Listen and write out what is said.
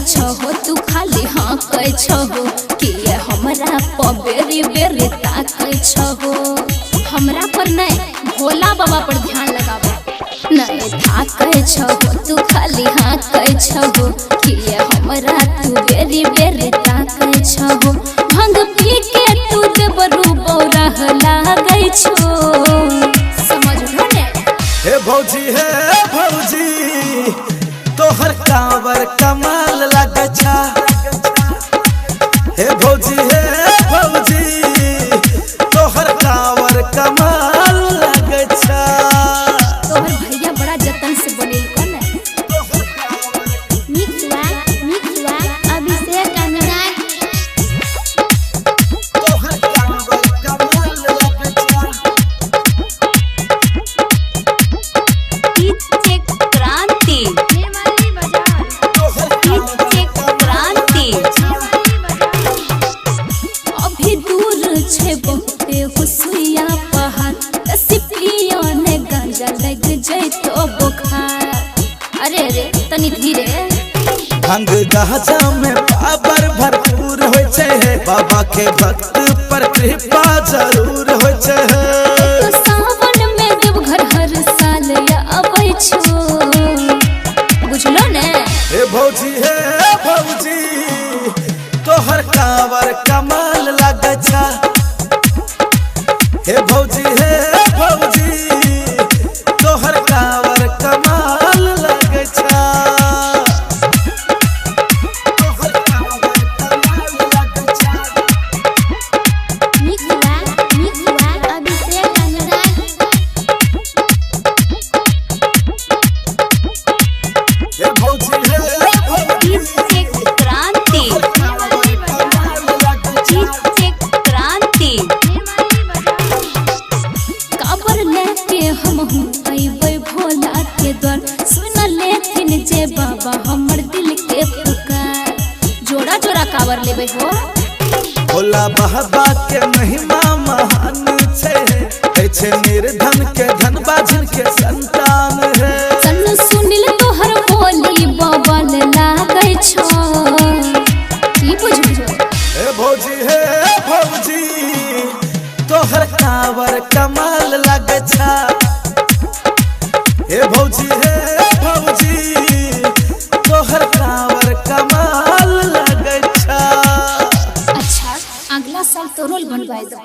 छहो तू खाली हाँ कह छहो कि हमरा पर बेरी बेरी ताकै छहो। हमरा पर नहीं भोला बाबा पर ध्यान लगाबो। नहीं ताकै छहो तू खाली हाँ कह छहो कि हमरा तू बेरी बेरी ताकै छहो। भंग पी के तू देबरू बौरह लागै छो। समझलो ने? हे भौजी तोहर कांवर कमाल लागे छा। हे भौजी तोहर कांवर कमाल लागे छा। तोहर भैया बड़ा जतन से बनेल कोन है। मिक्सवा अभिषेक अनुराग। तोहर कांवर कमाल लागे छा। क्रांति अभी दूर छे बहुते हुसुइया पहाड़ सिपिया ने गांजा लग जैतो बुखार। अरे तनी धीरे। भंग गाजा में पावर भरपूर होय छे। बाबा के भक्त पर कृपा जरूर होय छे। तो सावन में देवघर हर साल आबै छो। बुझलो ने? हे भौजी तोहर कांवर कमाल लागे छा। हे भौजी तोहर कांवर कमाल लागे छा। तोहर कांवर कमाल लागे छा। मिक्सवा अभिषेक अनुराग। हे भौजी काबर लेके हम अइबै भोला के द्वार। सुन लेथिन जे बाबा हमर दिल के पुकार। जोड़ा जोड़ा काबर लेबै हो। भोला बाबा के महिमा महान छे। निर्धन के धन बाझिन के संतान है। सन्नु सुनिल तोहर बोली बबल लागै छो। की बुझबो? हे भौजी तोहर कांवर कमाल लागे छा। हे भौजी तोहर कांवर कमाल लागे छा। अच्छा अगला साल तोरोल बनवाई दो।